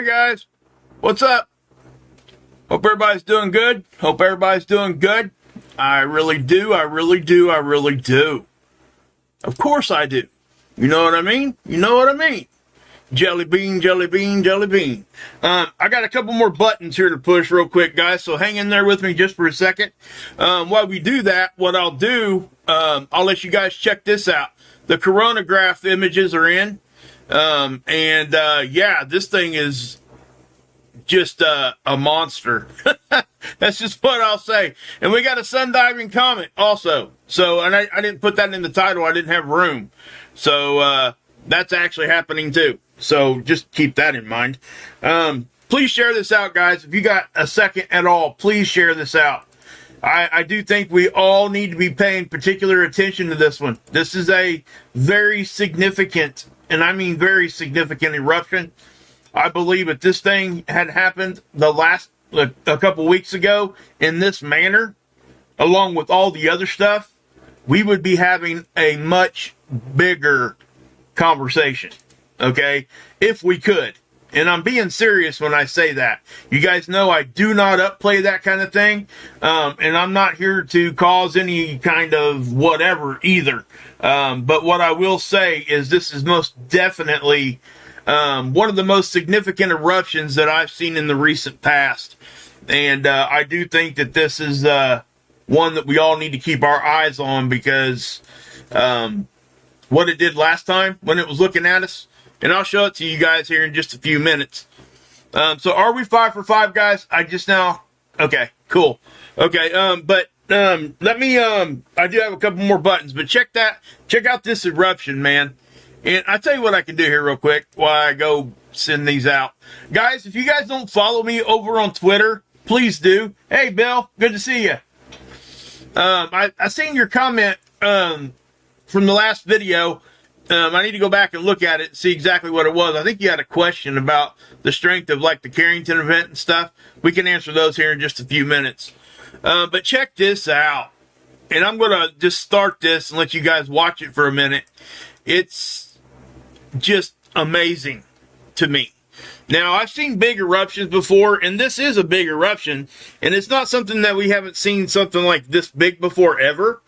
Hey guys, what's up? Hope everybody's doing good. Hope everybody's doing good. I really do. Of course I do. You know what I mean? Jelly bean, jelly bean, jelly bean. I got a couple more buttons here to push real quick, guys, so hang in there with me just for a second. While we do that, what I'll do, I'll let you guys check this out. The coronagraph images are in. Yeah, this thing is just a monster. That's just what I'll say. And we got a sun-diving comet also. So, and I didn't put that in the title. I didn't have room. So, that's actually happening too. So just keep that in mind. Please share this out, guys. If you got a second at all, please share this out. I do think we all need to be paying particular attention to this one. This is a very significant, and I mean very significant eruption. I believe if this thing had happened a couple weeks ago in this manner, along with all the other stuff, we would be having a much bigger conversation, okay? If we could. And I'm being serious when I say that. You guys know I do not upplay that kind of thing, and I'm not here to cause any kind of whatever either. But what I will say is this is most definitely one of the most significant eruptions that I've seen in the recent past. And I do think that this is one that we all need to keep our eyes on, because what it did last time when it was looking at us, and I'll show it to you guys here in just a few minutes. So are we 5 for 5, guys? Okay, cool. Okay, let me, I do have a couple more buttons, but check out this eruption, man. And I'll tell you what I can do here real quick while I go send these out. Guys, if you guys don't follow me over on Twitter, please do. Hey, Bill, good to see you. I seen your comment from the last video. I need to go back and look at it and see exactly what it was. I think you had a question about the strength of like the Carrington event and stuff. We can answer those here in just a few minutes. But check this out. And I'm going to just start this and let you guys watch it for a minute. It's just amazing to me. Now, I've seen big eruptions before, and this is a big eruption. And it's not something that we haven't seen something like this big before ever.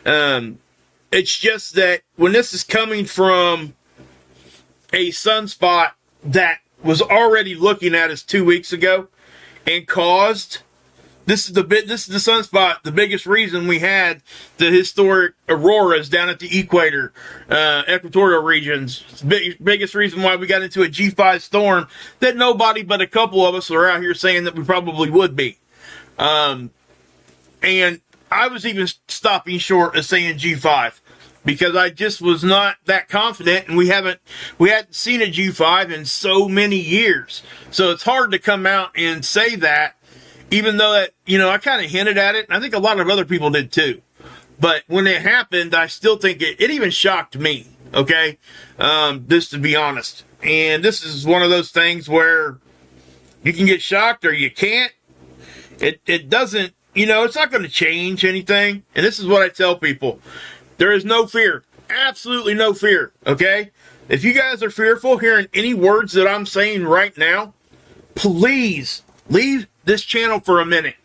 It's just that when this is coming from a sunspot that was already looking at us 2 weeks ago and caused, this is the sunspot, the biggest reason we had the historic auroras down at the equator, equatorial regions. It's the biggest reason why we got into a G5 storm that nobody but a couple of us are out here saying that we probably would be. And I was even stopping short of saying G5 because I just was not that confident, and we hadn't seen a G5 in so many years. So it's hard to come out and say that, even though that, I kind of hinted at it, and I think a lot of other people did too. But when it happened, I still think it even shocked me, okay? Just to be honest. And this is one of those things where you can get shocked or you can't. It doesn't, it's not going to change anything. And this is what I tell people. There is no fear. Absolutely no fear, okay? If you guys are fearful hearing any words that I'm saying right now, please leave this channel for a minute.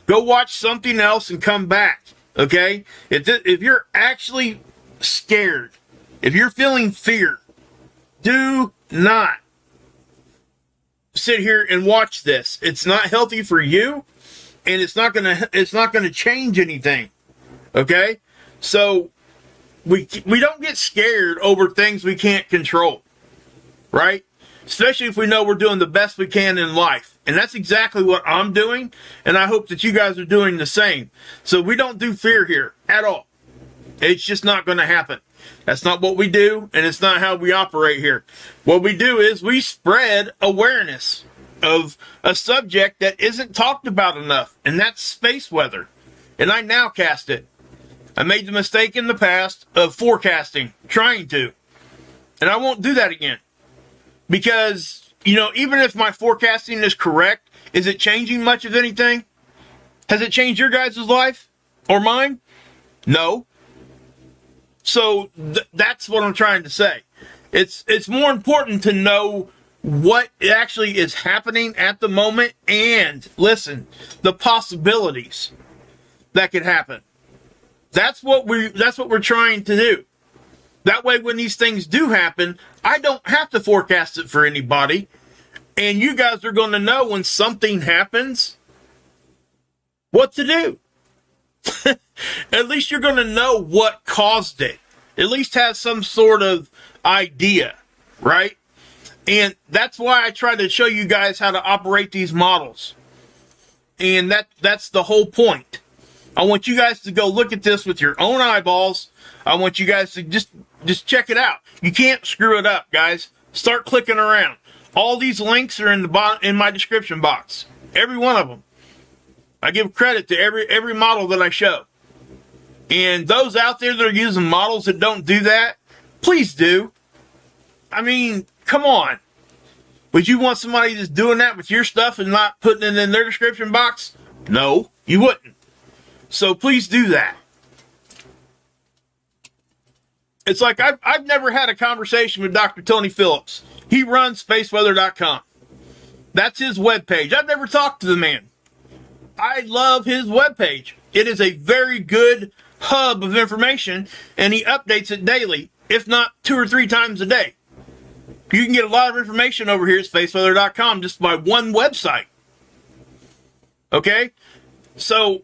Go watch something else and come back, okay? If you're actually scared, if you're feeling fear, do not sit here and watch this. It's not healthy for you, and it's not gonna change anything, okay? So we don't get scared over things we can't control, right? Especially if we know we're doing the best we can in life. And that's exactly what I'm doing, and I hope that you guys are doing the same. So we don't do fear here at all. It's just not going to happen. That's not what we do, and it's not how we operate here. What we do is we spread awareness of a subject that isn't talked about enough, and that's space weather. And I nowcast it. I made the mistake in the past of forecasting, trying to. And I won't do that again. Because, even if my forecasting is correct, is it changing much of anything? Has it changed your guys' life? Or mine? No. So that's what I'm trying to say. It's more important to know what actually is happening at the moment, and listen, the possibilities that could happen. That's what we're trying to do. That way, when these things do happen, I don't have to forecast it for anybody, and you guys are going to know when something happens what to do. At least you're going to know what caused it. At least have some sort of idea, right? And that's why I try to show you guys how to operate these models. And that's the whole point. I want you guys to go look at this with your own eyeballs. I want you guys to just check it out. You can't screw it up, guys. Start clicking around. All these links are in my description box. Every one of them. I give credit to every model that I show. And those out there that are using models that don't do that, please do. I mean, come on. Would you want somebody that's doing that with your stuff and not putting it in their description box? No, you wouldn't. So please do that. It's like I've never had a conversation with Dr. Tony Phillips. He runs spaceweather.com. That's his webpage. I've never talked to the man. I love his webpage. It is a very good hub of information, and he updates it daily, if not 2 or 3 times a day. You can get a lot of information over here at spaceweather.com just by one website. Okay? So,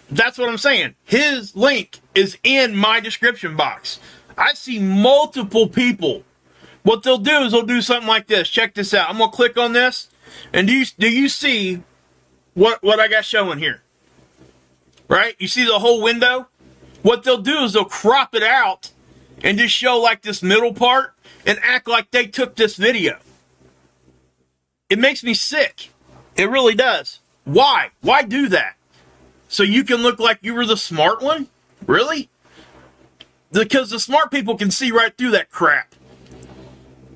that's what I'm saying. His link is in my description box. I see multiple people. What they'll do is they'll do something like this. Check this out. I'm going to click on this, and do you see what I got showing here? Right? You see the whole window? What they'll do is they'll crop it out and just show like this middle part and act like they took this video. It makes me sick. It really does. Why? Why do that? So you can look like you were the smart one? Really? Because the smart people can see right through that crap.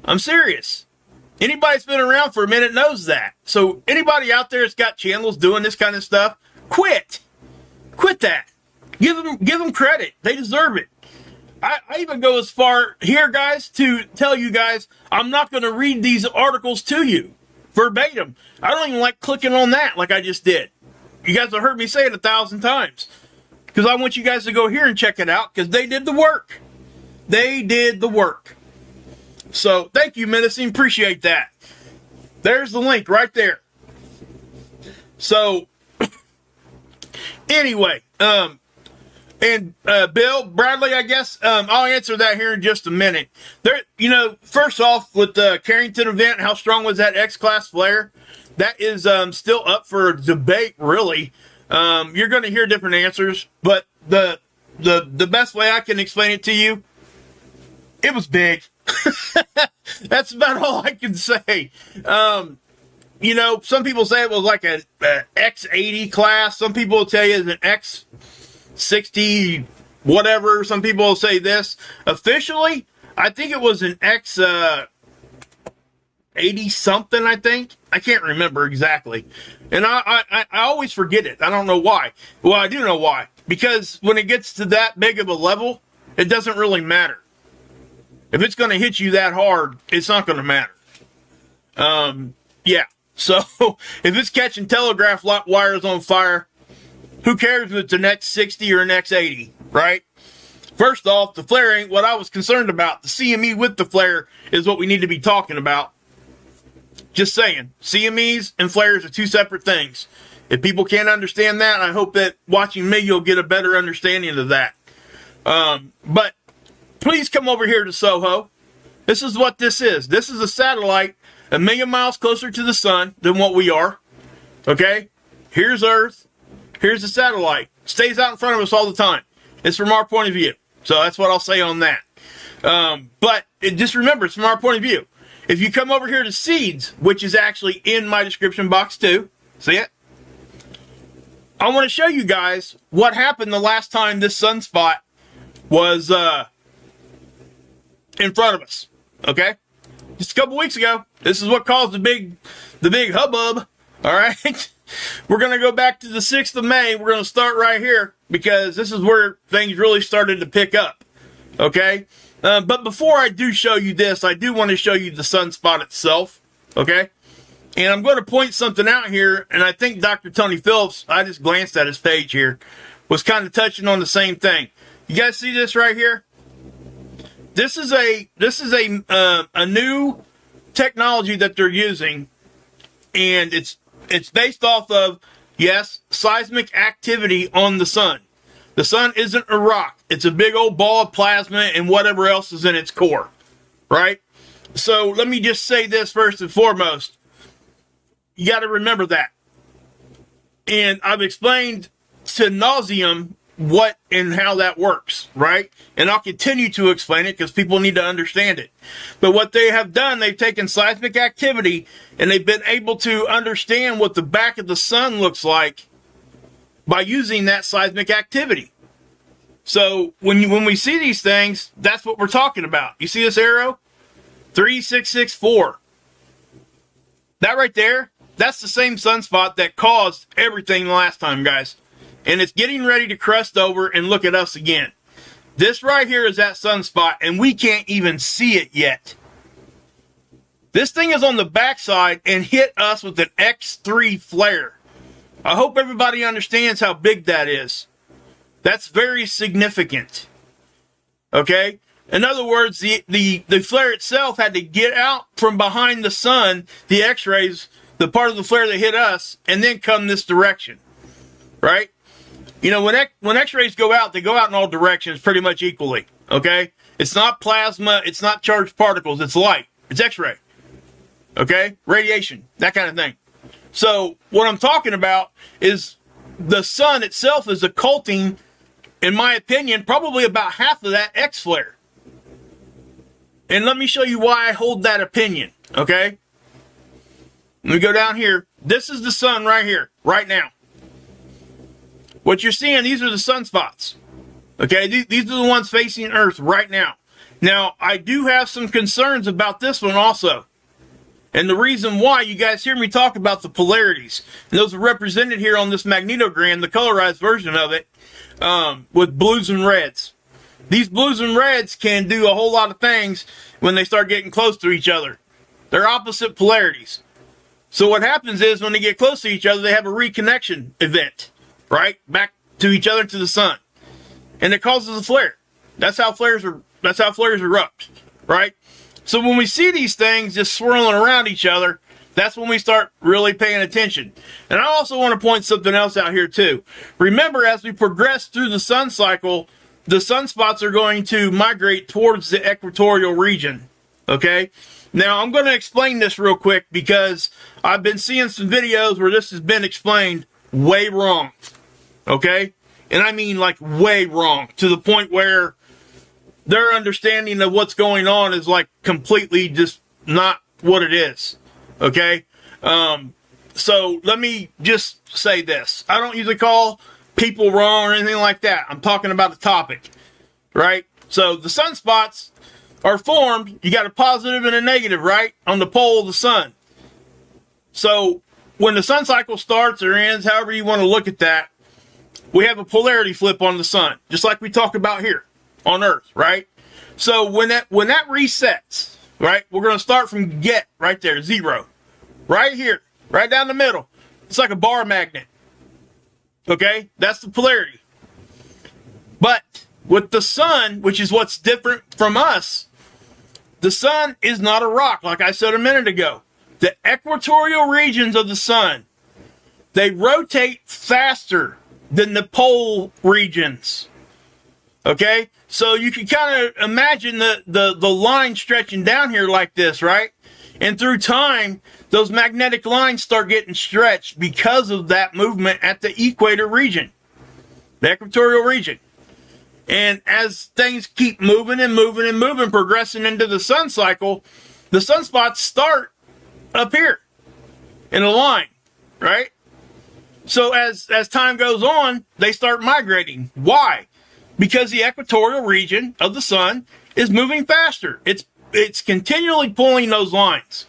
I'm serious. Anybody that's been around for a minute knows that. So anybody out there that's got channels doing this kind of stuff, quit. Quit that. Give them credit. They deserve it. I even go as far here, guys, to tell you guys I'm not going to read these articles to you verbatim. I don't even like clicking on that like I just did. You guys have heard me say it 1,000 times. Because I want you guys to go here and check it out, because they did the work. They did the work. So, thank you, Menacing. Appreciate that. There's the link right there. So, anyway, and Bill, Bradley, I guess, I'll answer that here in just a minute. There, first off, with the Carrington event, how strong was that X-Class flare? That is still up for debate, really. You're going to hear different answers, but the best way I can explain it to you, it was big. That's about all I can say. Some people say it was like an X80 class. Some people will tell you it's an X60 whatever. Some people will say this. Officially, I think it was an X80 something, I think. I can't remember exactly. And I always forget it. I don't know why. Well, I do know why. Because when it gets to that big of a level, it doesn't really matter. If it's going to hit you that hard, it's not going to matter. Yeah. So, if it's catching telegraph wires on fire, who cares if it's an X60 or an X80, right? First off, the flare ain't what I was concerned about. The CME with the flare is what we need to be talking about. Just saying. CMEs and flares are 2 separate things. If people can't understand that, I hope that watching me, you'll get a better understanding of that. But please come over here to Soho. This is what this is. This is a satellite 1 million miles closer to the sun than what we are. Okay? Here's Earth. Here's the satellite. Stays out in front of us all the time. It's from our point of view. So that's what I'll say on that. But just remember, it's from our point of view. If you come over here to Seeds, which is actually in my description box too, see it? I want to show you guys what happened the last time this sunspot was in front of us. Okay? Just a couple weeks ago. This is what caused the big hubbub. All right? We're going to go back to the 6th of May. We're going to start right here because this is where things really started to pick up. Okay? But before I do show you this, I do want to show you the sunspot itself. Okay? And I'm going to point something out here, and I think Dr. Tony Phillips, I just glanced at his page here, was kind of touching on the same thing. You guys see this right here? This is a new technology that they're using, and it's based off of, yes, seismic activity on the sun. The sun isn't a rock. It's a big old ball of plasma and whatever else is in its core, right? So let me just say this first and foremost. You got to remember that. And I've explained to nauseam what and how that works, right? And I'll continue to explain it because people need to understand it. But what they have done, they've taken seismic activity and they've been able to understand what the back of the sun looks like by using that seismic activity. So when we see these things, that's what we're talking about. You see this arrow? 3664. That right there, that's the same sunspot that caused everything last time, guys. And it's getting ready to crust over and look at us again. This right here is that sunspot, and we can't even see it yet. This thing is on the backside and hit us with an X3 flare. I hope everybody understands how big that is. That's very significant. Okay? In other words, the flare itself had to get out from behind the sun, the X-rays, the part of the flare that hit us, and then come this direction. Right? You know, when X-rays go out, they go out in all directions pretty much equally. Okay? It's not plasma, it's not charged particles, it's light. It's X-ray. Okay? Radiation, that kind of thing. So, what I'm talking about is the sun itself is occulting, in my opinion, probably about half of that X flare. And let me show you why I hold that opinion, okay? Let me go down here. This is the sun right here, right now. What you're seeing, these are the sunspots. Okay, these are the ones facing Earth right now. Now, I do have some concerns about this one also. And the reason why, you guys hear me talk about the polarities. And those are represented here on this magnetogram, the colorized version of it, with blues and reds. These blues and reds can do a whole lot of things when they start getting close to each other. They're opposite polarities. So what happens is when they get close to each other, they have a reconnection event, right? Back to each other, to the sun. And it causes a flare. That's how flares erupt, right? So when we see these things just swirling around each other, that's when we start really paying attention. And I also want to point something else out here too. Remember, as we progress through the sun cycle, the sunspots are going to migrate towards the equatorial region. Okay? Now, I'm going to explain this real quick because I've been seeing some videos where this has been explained way wrong. Okay? And I mean like way wrong, to the point where their understanding of what's going on is like completely just not what it is. Okay? So let me just say this. I don't usually call people wrong or anything like that. I'm talking about the topic. Right? So the sunspots are formed. You got a positive and a negative, right? On the pole of the sun. So when the sun cycle starts or ends, however you want to look at that, we have a polarity flip on the sun, just like we talk about here on Earth, right? So when that resets, right, we're going to start from get right there, 0, right here, right down the middle. It's like a bar magnet. Okay, that's the polarity. But with the sun, which is what's different from us, the sun is not a rock, like I said a minute ago. The equatorial regions of the sun, they rotate faster than the pole regions. Okay? So you can kind of imagine the line stretching down here like this, right? And through time, those magnetic lines start getting stretched because of that movement at the equator region, the equatorial region. And as things keep moving and moving and moving, progressing into the sun cycle, the sunspots start up here in a line, right? So as time goes on, they start migrating. Why? Because the equatorial region of the sun is moving faster. It's continually pulling those lines.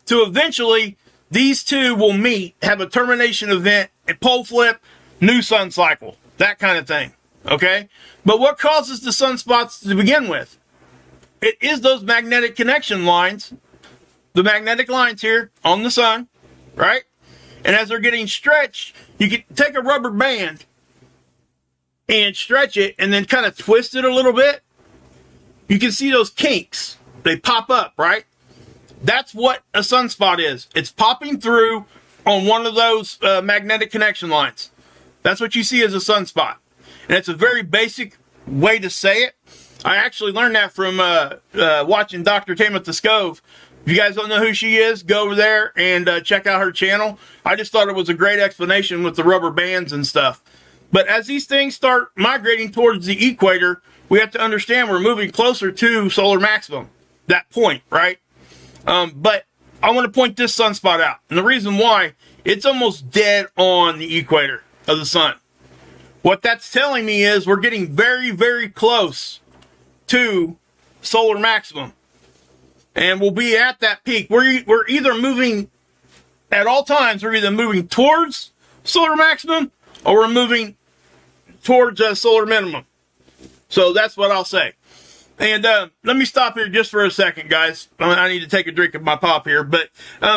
To eventually, these two will meet, have a termination event, a pole flip, new sun cycle, that kind of thing. Okay? But what causes the sunspots to begin with? It is those magnetic connection lines the magnetic lines here on the sun, right? And as they're getting stretched, you can take a rubber band and stretch it and then kind of twist it a little bit. You can see those kinks. They pop up, right? That's what a sunspot is. It's popping through on one of those magnetic connection lines. That's what you see as a sunspot. And it's a very basic way to say it. I actually learned that from watching Dr. Tame with the Scove. If you guys don't know who she is, go over there and check out her channel. I just thought it was a great explanation with the rubber bands and stuff. But as these things start migrating towards the equator, we have to understand we're moving closer to solar maximum, that point, right? But I want to point this sunspot out. And the reason why, it's almost dead on the equator of the sun. What that's telling me is we're getting very, very close to solar maximum. And we'll be at that peak. We're either moving, at all times, we're either moving towards solar maximum or we're moving towards solar minimum. So that's what I'll say. And let me stop here just for a second, guys. I need to take a drink of my pop here. But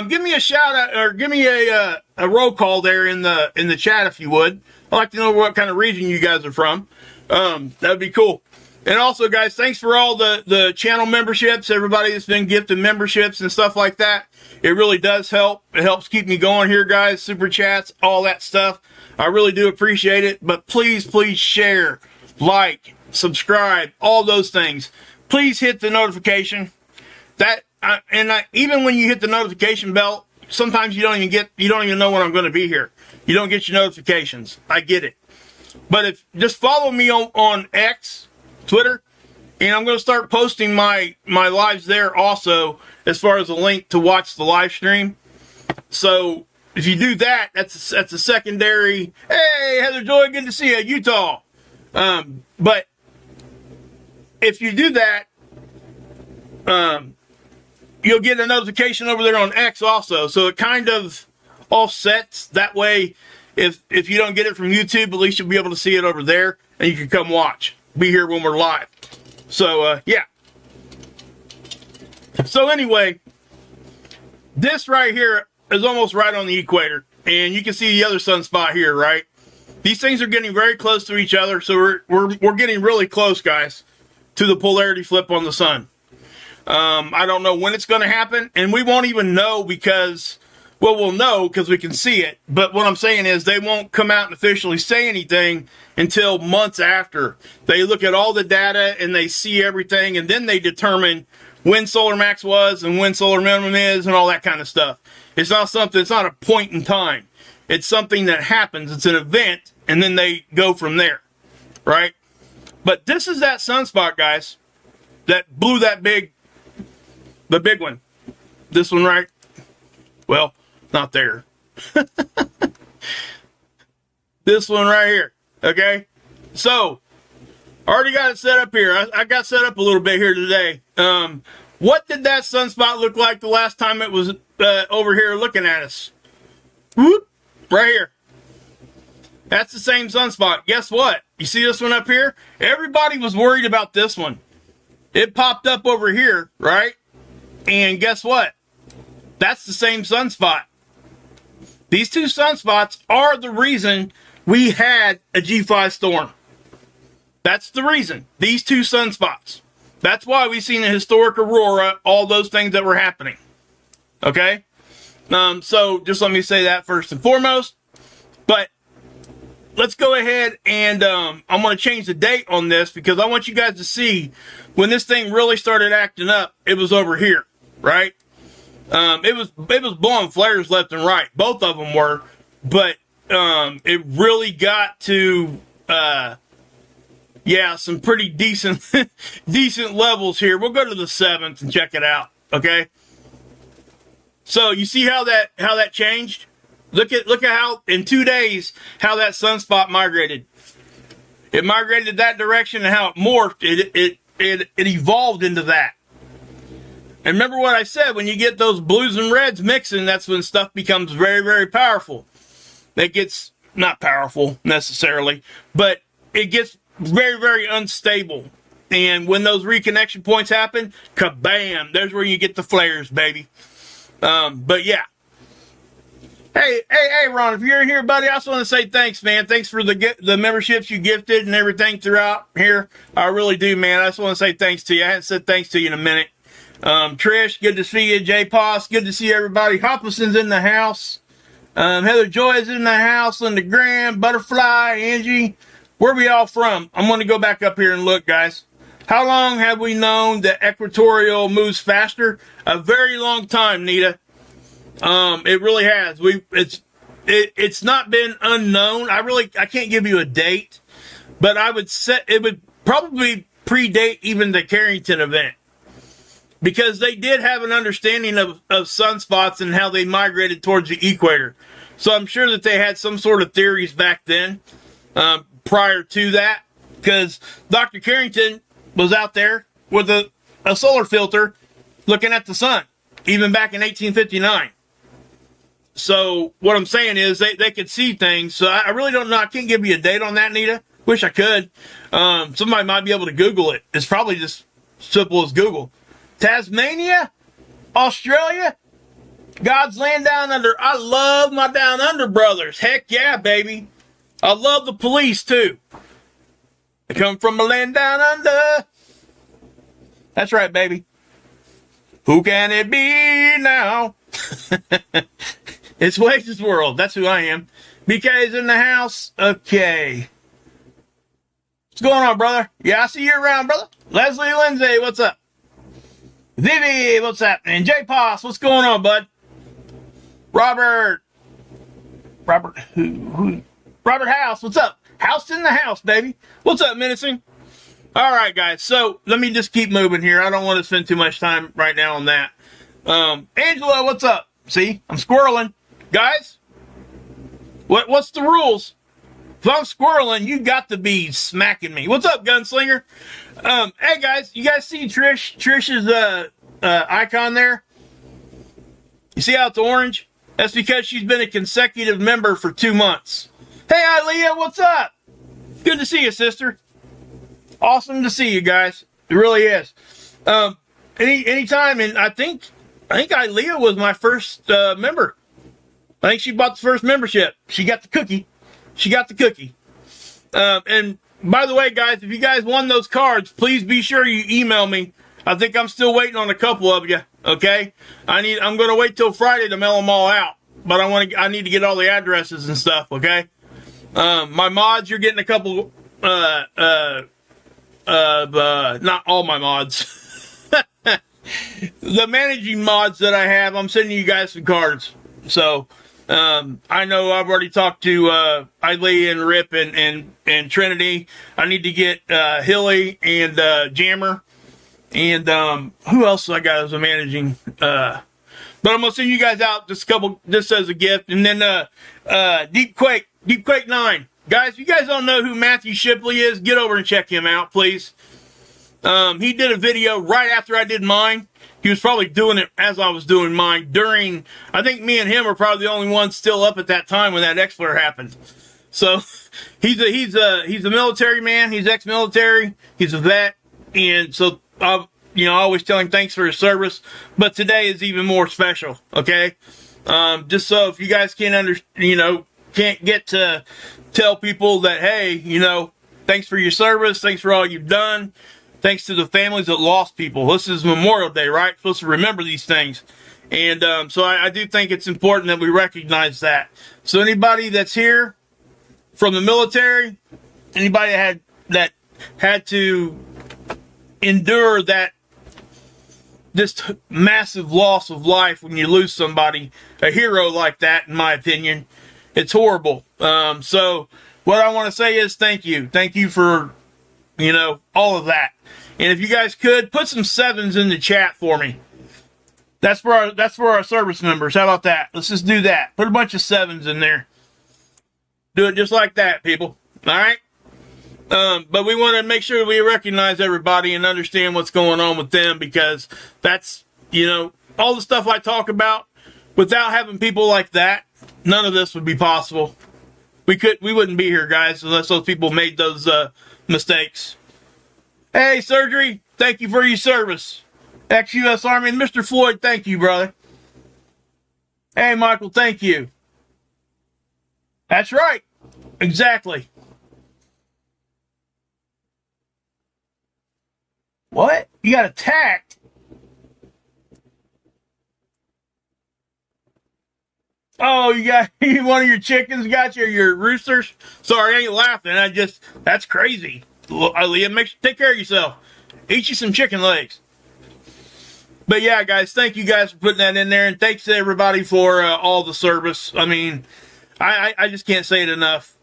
give me a shout out, or give me a roll call there in the chat if you would. I'd like to know what kind of region you guys are from. That'd be cool. And also, guys, thanks for all the channel memberships, everybody that's been gifted memberships and stuff like that. It really does help. It helps keep me going here, guys. Super chats, all that stuff. I really do appreciate it. But please, please share, like, subscribe, all those things. Please hit the notification. Even when you hit the notification bell, sometimes you don't even know when I'm going to be here. You don't get your notifications. I get it. But just follow me on X, Twitter, and I'm going to start posting my lives there also, as far as a link to watch the live stream. So if you do that, that's a secondary. Hey, Heather Joy, good to see you, Utah. But if you do that, you'll get a notification over there on X also. So it kind of offsets. That way, if you don't get it from YouTube, at least you'll be able to see it over there, and you can come watch. Be here when we're live. So, yeah. So anyway, this right here is almost right on the equator. And you can see the other sunspot here, right? These things are getting very close to each other. So we're getting really close, guys, to the polarity flip on the sun. I don't know when it's going to happen. And we won't even know because, well, we'll know because we can see it. But what I'm saying is they won't come out and officially say anything until months after. They look at all the data and they see everything, and then they determine when solar max was and when solar minimum is and all that kind of stuff. It's not a point in time. It's something that happens. It's an event, and then they go from there, right? But this is that sunspot, guys, that blew the big one. This one, right? Well, not there. This one right here. Okay? So, I already got it set up here. I got set up a little bit here today. What did that sunspot look like the last time it was over here looking at us? Whoop! Right here. That's the same sunspot. Guess what? You see this one up here? Everybody was worried about this one. It popped up over here, right? And guess what? That's the same sunspot. These two sunspots are the reason we had a G5 storm. That's the reason. These two sunspots. That's why we've seen a historic aurora, all those things that were happening. Okay? So just let me say that first and foremost. But let's go ahead and I'm going to change the date on this because I want you guys to see when this thing really started acting up, it was over here, right? It was blowing flares left and right. Both of them were. But it really got to some pretty decent decent levels here. We'll go to the 7th and check it out, okay? So you see how that changed? Look at how in 2 days how that sunspot migrated. It migrated that direction and how it morphed. It evolved into that. And remember what I said, when you get those blues and reds mixing, that's when stuff becomes very, very powerful. It gets, not powerful necessarily, but it gets very, very unstable. And when those reconnection points happen, kabam, there's where you get the flares, baby. But yeah. Hey, Ron, if you're in here, buddy, I just want to say thanks, man. Thanks for the memberships you gifted and everything throughout here. I really do, man. I just want to say thanks to you. I haven't said thanks to you in a minute. Trish, good to see you. J Poss, good to see everybody. Hoppinson's in the house. Heather Joy is in the house. Linda Graham, Butterfly, Angie. Where are we all from? I'm going to go back up here and look, guys. How long have we known that equatorial moves faster? A very long time, Nita. It really has. It's not been unknown. I can't give you a date, but I would say it would probably predate even the Carrington event, because they did have an understanding of sunspots and how they migrated towards the equator. So I'm sure that they had some sort of theories back then, prior to that, because Dr. Carrington was out there with a solar filter looking at the sun, even back in 1859. So what I'm saying is they could see things. So I really don't know. I can't give you a date on that, Nita. Wish I could. Somebody might be able to Google it. It's probably just simple as Google. Tasmania, Australia, God's land down under. I love my down under brothers. Heck yeah, baby. I love the police too. They come from the land down under. That's right, baby. Who can it be now? It's Wages World. That's who I am. BK's in the house. Okay. What's going on, brother? Yeah, I see you around, brother. Leslie Lindsay, what's up? Vivi, what's happening? J Poss, what's going on, bud? Robert House, what's up? House in the house, baby. What's up, Menacing? All right, guys. So let me just keep moving here. I don't want to spend too much time right now on that. Angela, what's up? See, I'm squirreling. Guys, what's the rules? If I'm squirreling, you got to be smacking me. What's up, Gunslinger? Hey, guys, you guys see Trish's icon there? You see how it's orange? That's because she's been a consecutive member for 2 months. Hey, Ilea, what's up? Good to see you, sister. Awesome to see you guys. It really is. Anytime, and I think Ilea was my first member. I think she bought the first membership. She got the cookie. And by the way, guys, if you guys won those cards, please be sure you email me. I think I'm still waiting on a couple of you. Okay, I'm going to wait till Friday to mail them all out, but I need to get all the addresses and stuff. Okay, my mods, you're getting a couple. Not all my mods. The managing mods that I have, I'm sending you guys some cards. So I know I've already talked to Eileen and Rip and Trinity. I need to get Hilly and Jammer. And who else I got as a managing? But I'm gonna send you guys out just as a gift. And then Deep Quake 9. Guys, if you guys don't know who Matthew Shipley is, get over and check him out, please. He did a video right after I did mine. He was probably doing it as I was doing mine during, I think me and him are probably the only ones still up at that time when that X-Flare happened. So he's a military man. He's ex-military. He's a vet. And so, I always tell him thanks for his service. But today is even more special. Okay. Just so if you guys can't get to tell people that, hey, thanks for your service. Thanks for all you've done. Thanks to the families that lost people. This is Memorial Day, right? We're supposed to remember these things. And so I do think it's important that we recognize that. So anybody that's here from the military, anybody that had to endure that just massive loss of life when you lose somebody, a hero like that, in my opinion, it's horrible. So what I want to say is thank you. Thank you for, all of that. And if you guys could, put some 7s in the chat for me. That's for our service members. How about that? Let's just do that. Put a bunch of 7s in there. Do it just like that, people. All right? But we want to make sure we recognize everybody and understand what's going on with them, because that's, all the stuff I talk about, without having people like that, none of this would be possible. We wouldn't be here, guys, unless those people made those mistakes. Hey, Surgery, thank you for your service. Ex-U.S. Army, and Mr. Floyd, thank you, brother. Hey, Michael, thank you. That's right. Exactly. What? You got attacked? Oh, you got one of your chickens got you, or your roosters? Sorry, I ain't laughing. That's crazy. Aaliyah, take care of yourself. Eat you some chicken legs. But yeah, guys, thank you guys for putting that in there, and thanks to everybody for all the service. I mean, I just can't say it enough.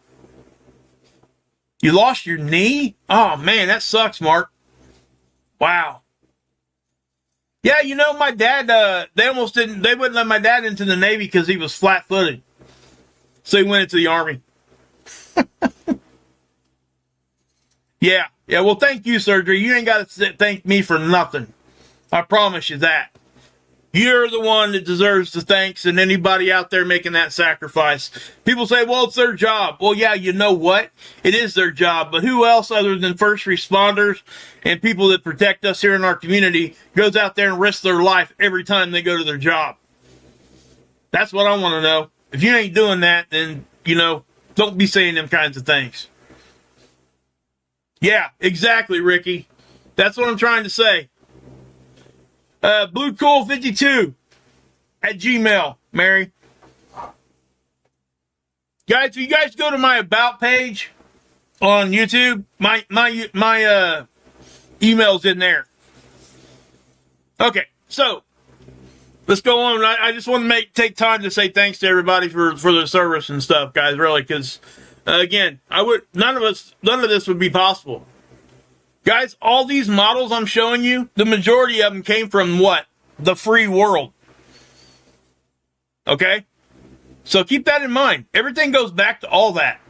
You lost your knee? Oh man, that sucks, Mark. Wow. Yeah, you know, my dad, they wouldn't let my dad into the Navy because he was flat-footed. So he went into the Army. Yeah, well, thank you, Surgery. You ain't got to thank me for nothing. I promise you that. You're the one that deserves the thanks, and anybody out there making that sacrifice. People say, well, it's their job. Well, yeah, you know what? It is their job, but who else other than first responders and people that protect us here in our community goes out there and risks their life every time they go to their job? That's what I want to know. If you ain't doing that, then, don't be saying them kinds of things. Yeah, exactly, Ricky. That's what I'm trying to say. BlueCool52 at Gmail, Mary. Guys, if you guys go to my About page on YouTube, my email's in there. Okay, so let's go on. I just want to take time to say thanks to everybody for their service and stuff, guys, really, because again, none of this would be possible. Guys, all these models I'm showing you, the majority of them came from what? The free world. Okay? So keep that in mind. Everything goes back to all that.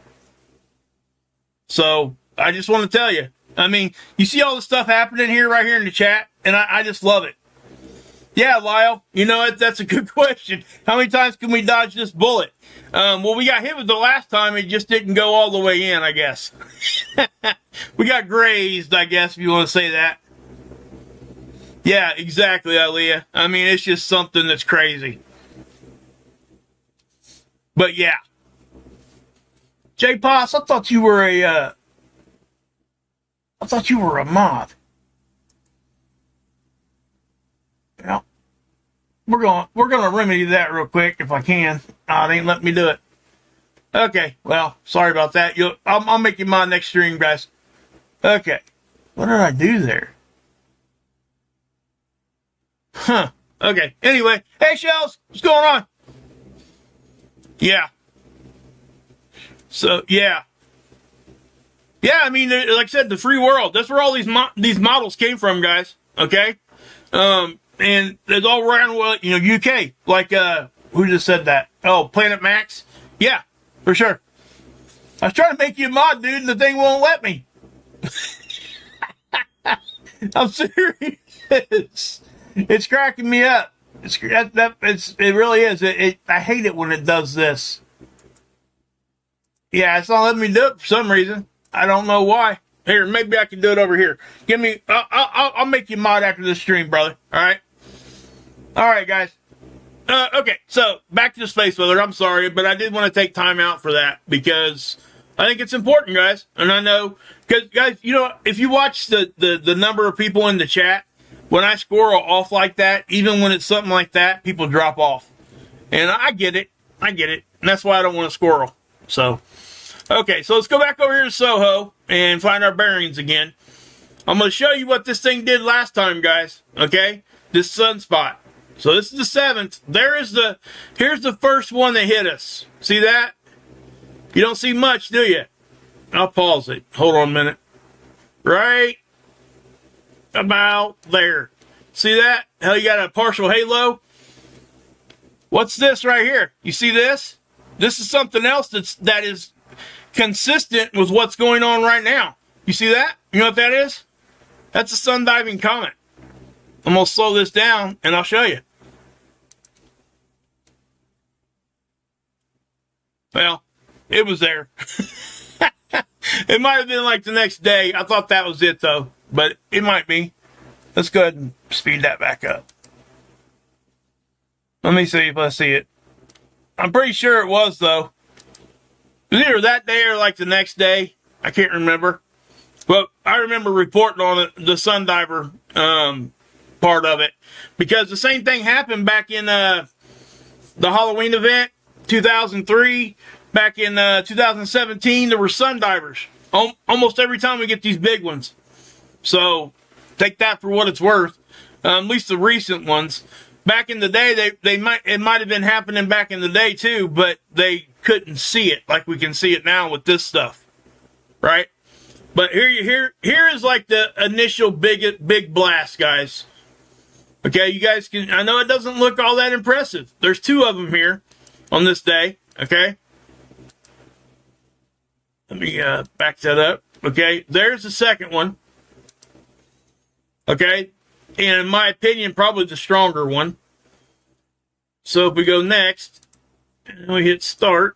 So I just want to tell you. I mean, you see all the stuff happening here, right here in the chat, and I just love it. Yeah, Lyle, that's a good question. How many times can we dodge this bullet? Well, we got hit with the last time. It just didn't go all the way in, I guess. We got grazed, I guess, if you want to say that. Yeah, exactly, Aaliyah. I mean, it's just something that's crazy. But yeah. J-Poss, I thought you were a mod. Well, we're gonna remedy that real quick if I can. Oh, it ain't letting me do it. Okay, well, sorry about that. I'll make you mod next stream, guys. Okay, what did I do there? Huh. Okay. Anyway, hey Shells, what's going on? Yeah. So yeah. Yeah, I mean, like I said, the free world. That's where all these models came from, guys. Okay. And it's all around, UK. Like, who just said that? Oh, Planet Max? Yeah, for sure. I was trying to make you a mod, dude, and the thing won't let me. I'm serious. It's cracking me up. It really is. I hate it when it does this. Yeah, it's not letting me do it for some reason. I don't know why. Here, maybe I can do it over here. I'll make you mod after this stream, brother. All right? All right, guys. Okay, so back to the space weather. I'm sorry, but I did want to take time out for that because I think it's important, guys. And I know, because, guys, if you watch the number of people in the chat, when I squirrel off like that, even when it's something like that, people drop off. And I get it. And that's why I don't want to squirrel. So, okay, so let's go back over here to Soho and find our bearings again. I'm going to show you what this thing did last time, guys. Okay? This sunspot. So this is the 7th. Here's the first one that hit us. See that? You don't see much, do you? I'll pause it. Hold on a minute. Right about there. See that? How you got a partial halo? What's this right here? You see this? This is something else that is consistent with what's going on right now. You see that? You know what that is? That's a sun diving comet. I'm going to slow this down and I'll show you. Well, it was there. It might have been like the next day. I thought that was it, though. But it might be. Let's go ahead and speed that back up. Let me see if I see it. I'm pretty sure it was, though. It was either that day or like the next day. I can't remember. But I remember reporting on it, the Sundiver part of it. Because the same thing happened back in the Halloween event, 2003. Back in 2017, there were Sundivers. Almost every time we get these big ones. So, take that for what it's worth. At least the recent ones. Back in the day, it might have been happening back in the day too, but they couldn't see it like we can see it now with this stuff, right? But here is like the initial big blast, guys. Okay, you guys can. I know it doesn't look all that impressive. There's two of them here on this day. Okay, let me back that up. Okay, there's the second one. Okay. And in my opinion, probably the stronger one. So if we go next, and we hit start.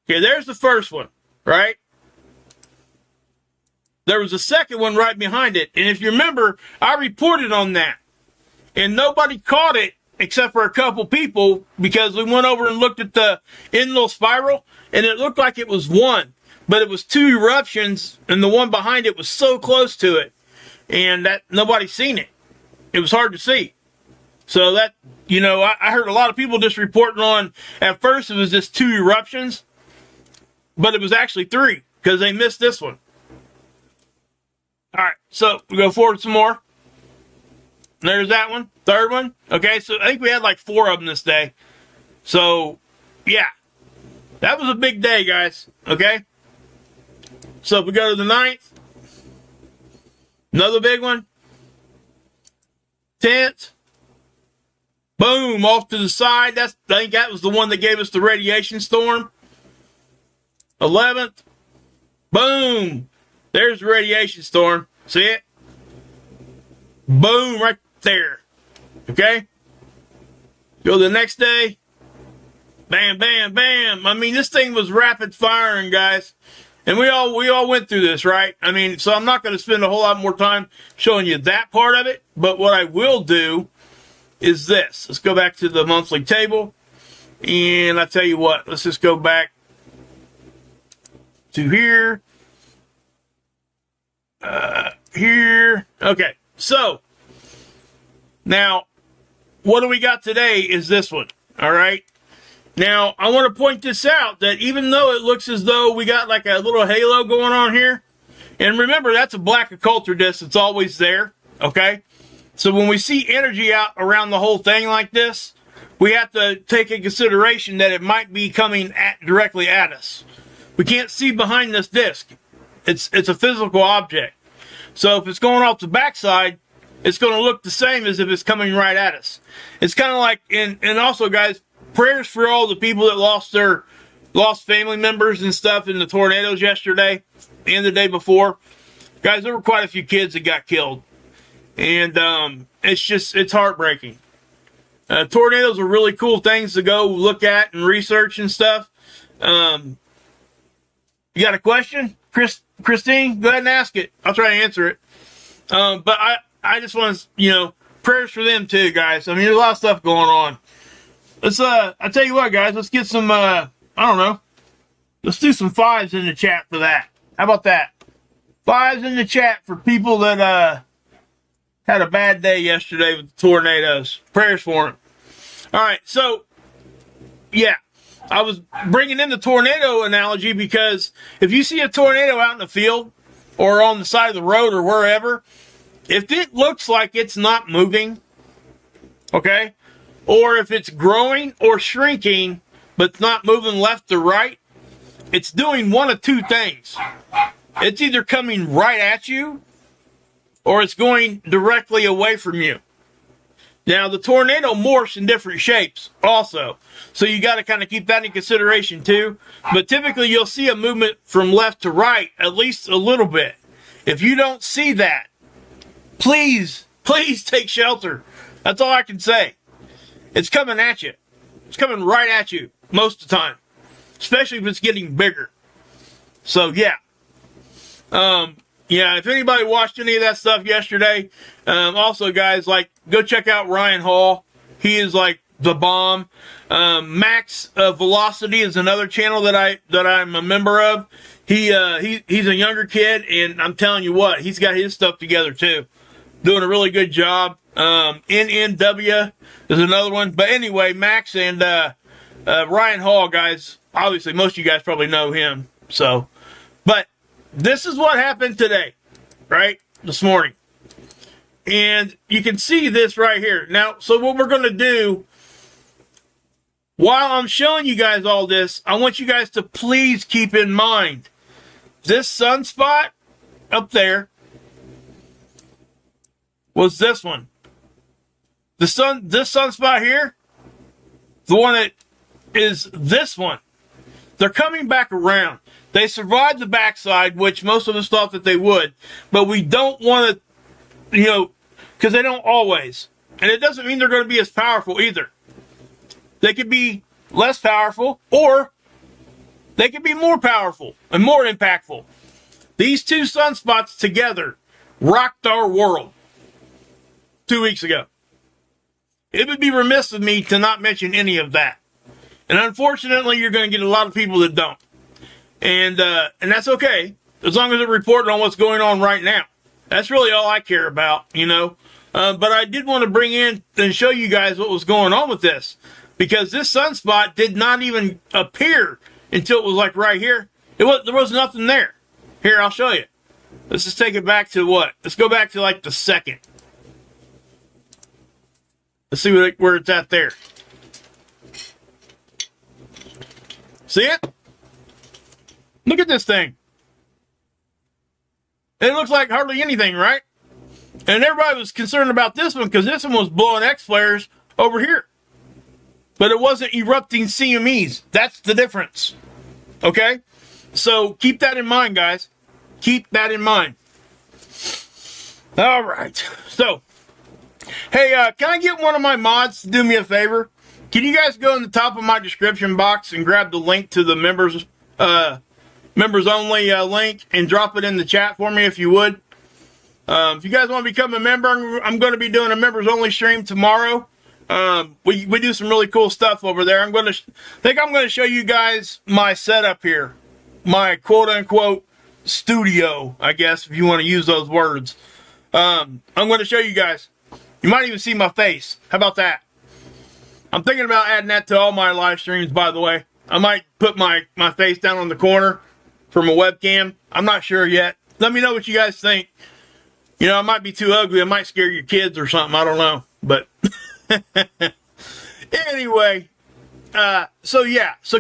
Okay, there's the first one, right? There was a second one right behind it. And if you remember, I reported on that. And nobody caught it except for a couple people because we went over and looked at the end little spiral. And it looked like it was one. But it was two eruptions. And the one behind it was so close to it. And that nobody's seen it. It was hard to see. So that, I heard a lot of people just reporting on, at first it was just two eruptions, but it was actually three, because they missed this one. Alright, so we go forward some more. There's that one, third one. Okay, so I think we had like 4 of them this day. So, yeah. That was a big day, guys. Okay? So if we go to the 9th, another big one. 10th. Boom, off to the side. I think that was the one that gave us the radiation storm. 11th. Boom. There's the radiation storm. See it? Boom, right there. Okay? Go to the next day. Bam, bam, bam. I mean, this thing was rapid firing, guys. And we all went through this, right? I mean, so I'm not going to spend a whole lot more time showing you that part of it. But what I will do is this. Let's go back to the monthly table. And I tell you what, let's just go back to here. Here. Okay. So, now, what do we got today is this one. All right. Now, I want to point this out, that even though it looks as though we got like a little halo going on here, and remember, that's a black occulter disc that's always there, okay? So when we see energy out around the whole thing like this, we have to take in consideration that it might be coming directly at us. We can't see behind this disc. It's a physical object. So if it's going off the backside, it's going to look the same as if it's coming right at us. It's kind of like, and also, guys, prayers for all the people that lost family members and stuff in the tornadoes yesterday and the day before. Guys, there were quite a few kids that got killed. And it's heartbreaking. Tornadoes are really cool things to go look at and research and stuff. You got a question? Christine, go ahead and ask it. I'll try to answer it. But I just want to, prayers for them too, guys. I mean, there's a lot of stuff going on. Let's, I tell you what, guys, let's get some, I don't know. Let's do some 5s in the chat for that. How about that? 5s in the chat for people that, had a bad day yesterday with the tornadoes. Prayers for them. All right, so, yeah. I was bringing in the tornado analogy because if you see a tornado out in the field or on the side of the road or wherever, if it looks like it's not moving, okay, or if it's growing or shrinking but not moving left to right, it's doing one of two things. It's either coming right at you or it's going directly away from you. Now, the tornado morphs in different shapes also. So you got to kind of keep that in consideration too. But typically you'll see a movement from left to right, at least a little bit. If you don't see that, please take shelter. That's all I can say. It's coming at you. It's coming right at you most of the time. Especially if it's getting bigger. So, yeah. Yeah, if anybody watched any of that stuff yesterday, also, guys, go check out Ryan Hall. He is, the bomb. Max Velocity is another channel that I'm a member of. He's a younger kid, and I'm telling you what, he's got his stuff together too, doing a really good job. NNW is another one, but anyway, Max and Ryan Hall, guys. Obviously, most of you guys probably know him. So, but this is what happened today, right? This morning, and you can see this right here. Now, so what we're going to do, while I'm showing you guys all this, I want you guys to please keep in mind this sunspot up there was this one. This sunspot here, the one that is this one. They're coming back around. They survived the backside, which most of us thought that they would, but we don't want to, because they don't always. And it doesn't mean they're going to be as powerful either. They could be less powerful, or they could be more powerful and more impactful. These two sunspots together rocked our world 2 weeks ago. It would be remiss of me to not mention any of that. And unfortunately, you're going to get a lot of people that don't. And that's okay, as long as they're reporting on what's going on right now. That's really all I care about, But I did want to bring in and show you guys what was going on with this. Because this sunspot did not even appear until it was like right here. There was nothing there. Here, I'll show you. Let's just take it back to what? Let's go back to like the second. Let's see where it's at there. See it? Look at this thing. It looks like hardly anything, right? And everybody was concerned about this one because this one was blowing X flares over here. But it wasn't erupting CMEs. That's the difference. Okay? So keep that in mind, guys. Keep that in mind. All right. So, hey, can I get one of my mods to do me a favor? Can you guys go in the top of my description box and grab the link to the members only link and drop it in the chat for me if you would? If you guys want to become a member, I'm going to be doing a members only stream tomorrow. We do some really cool stuff over there. I'm going to show you guys my setup here, my quote unquote studio, I guess, if you want to use those words. I'm going to show you guys. You might even see my face. How about that? I'm thinking about adding that to all my live streams, by the way. I might put my face down on the corner from a webcam. I'm not sure yet. Let me know what you guys think. I might be too ugly. I might scare your kids or something. I don't know. But anyway, so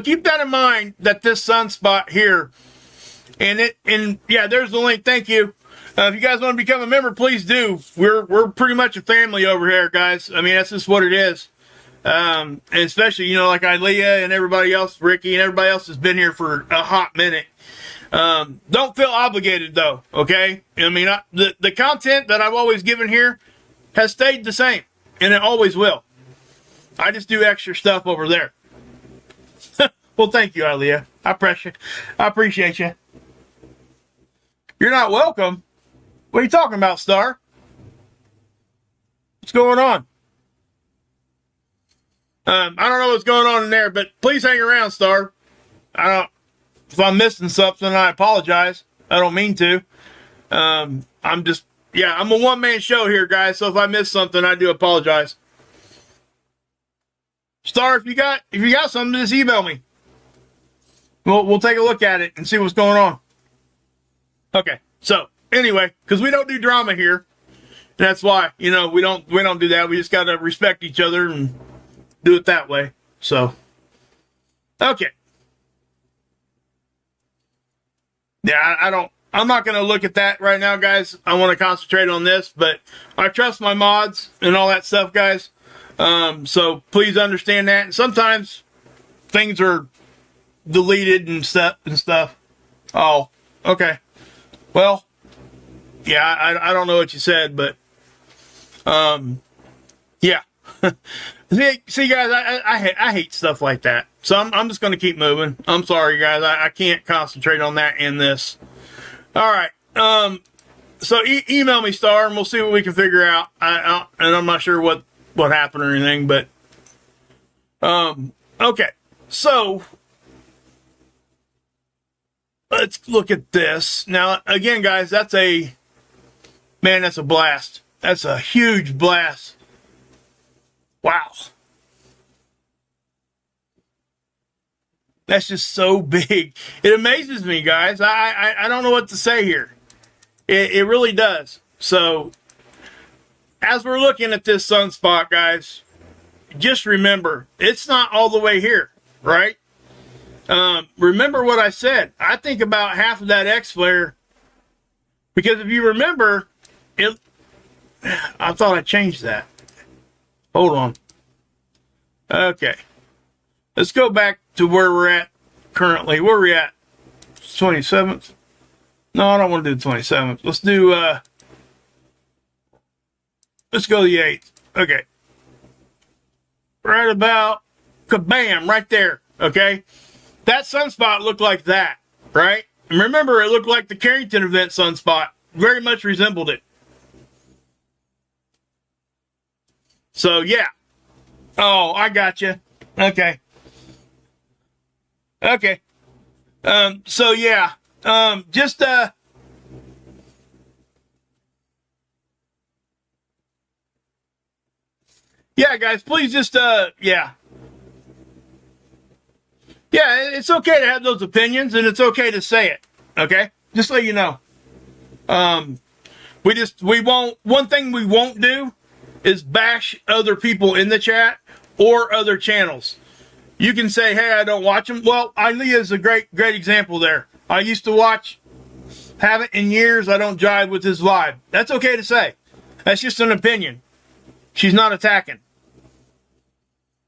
keep that in mind, that this sunspot here, and there's the link. Thank you. If you guys want to become a member, please do. We're pretty much a family over here, guys. I mean, that's just what it is. And especially, like Ilea and everybody else, Ricky and everybody else has been here for a hot minute. Don't feel obligated though, okay? I mean, the content that I've always given here has stayed the same, and it always will. I just do extra stuff over there. Well, thank you, Ilea. I appreciate you. You're not welcome. What are you talking about, Star? What's going on? I don't know what's going on in there, but please hang around, Star. If I'm missing something, I apologize. I don't mean to. I'm a one-man show here, guys, so if I miss something, I do apologize. Star, if you got something, just email me. We'll take a look at it and see what's going on. Okay, so anyway, because we don't do drama here, and that's why we don't do that. We just gotta respect each other and do it that way. So, okay. Yeah, I'm not going to look at that right now, guys. I want to concentrate on this, but I trust my mods and all that stuff, guys. So please understand that. And sometimes things are deleted and stuff. Oh, okay. Well, yeah, I don't know what you said, but, yeah. See, guys, I hate stuff like that. So I'm just going to keep moving. I'm sorry, guys. I can't concentrate on that in this. All right. So email me, Star, and we'll see what we can figure out. And I'm not sure what happened or anything, but Okay, so let's look at this. Now, again, guys, that's a blast. That's a huge blast. Wow. That's just so big. It amazes me, guys. I don't know what to say here. It really does. So, as we're looking at this sunspot, guys, just remember, it's not all the way here, right? Remember what I said. I think about half of that X flare, because if you remember, I thought I changed that. Hold on. Okay. Let's go back to where we're at currently. Where are we at? 27th? No, I don't want to do the 27th. Let's do, let's go the 8th. Okay. Right about, kabam, right there. Okay. That sunspot looked like that, right? And remember, it looked like the Carrington event sunspot. Very much resembled it. So, yeah. Oh, I got you. Okay. Okay. So, yeah. Yeah, guys, please just, yeah. Yeah, it's okay to have those opinions, and it's okay to say it, okay? Just so you know. One thing we won't do is bash other people in the chat or other channels. You can say, hey, I don't watch them. Well, Ilea is a great example there. I used to watch, haven't in years, I don't jive with his vibe. That's okay to say. That's just an opinion. She's not attacking.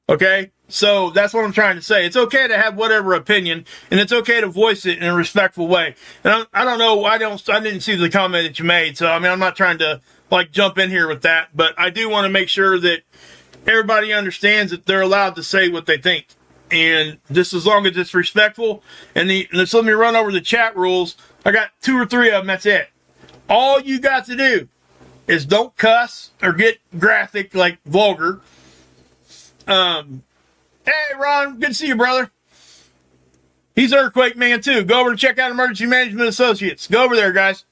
Okay? So that's what I'm trying to say. It's okay to have whatever opinion, and it's okay to voice it in a respectful way. And I don't know, I didn't see the comment that you made, so I mean, I'm not trying to like jump in here with that, but I do want to make sure that everybody understands that they're allowed to say what they think. And just as long as it's respectful, and let's let me run over the chat rules. I got 2 or 3 of them, that's it. All you got to do is don't cuss or get graphic like vulgar. Hey, Ron, good to see you, brother. He's Earthquake Man, too. Go over and check out Emergency Management Associates. Go over there, guys.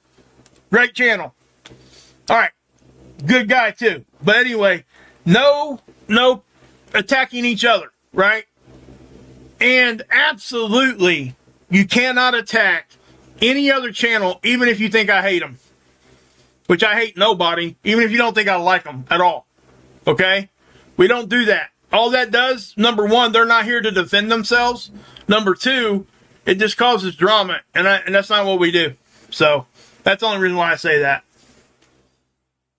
Great channel. All right. Good guy, too. But anyway, no attacking each other, right? And absolutely, you cannot attack any other channel, even if you think I hate them. Which I hate nobody, even if you don't think I like them at all. Okay? We don't do that. All that does, number one, they're not here to defend themselves. Number two, it just causes drama, and that's not what we do. So, that's the only reason why I say that.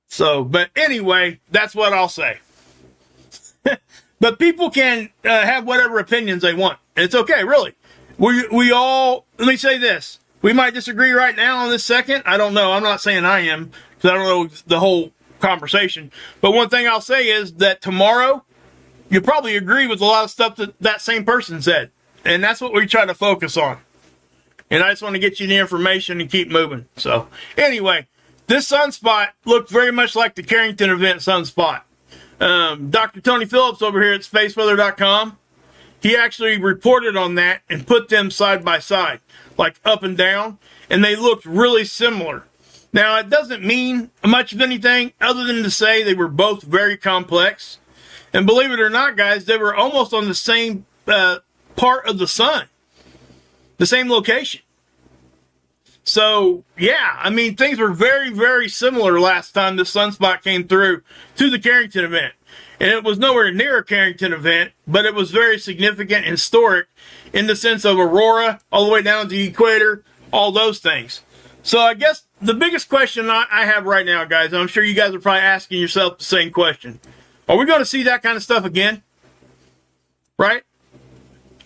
So, but anyway, that's what I'll say. But people can have whatever opinions they want. It's okay, really. We all, let me say this. We might disagree right now on this second. I don't know. I'm not saying I am, because I don't know the whole conversation. But one thing I'll say is that tomorrow, you'll probably agree with a lot of stuff that same person said. And that's what we try to focus on. And I just want to get you the information and keep moving. So, anyway, this sunspot looked very much like the Carrington event sunspot. Dr. Tony Phillips over here at spaceweather.com, he actually reported on that and put them side by side, like up and down, and they looked really similar. Now, it doesn't mean much of anything other than to say they were both very complex. And believe it or not, guys, they were almost on the same part of the sun, the same location. So, yeah, I mean, things were very, very similar last time the sunspot came through to the Carrington event. And it was nowhere near a Carrington event, but it was very significant and historic in the sense of Aurora, all the way down to the equator, all those things. So I guess the biggest question I have right now, guys, and I'm sure you guys are probably asking yourself the same question. Are we going to see that kind of stuff again? Right?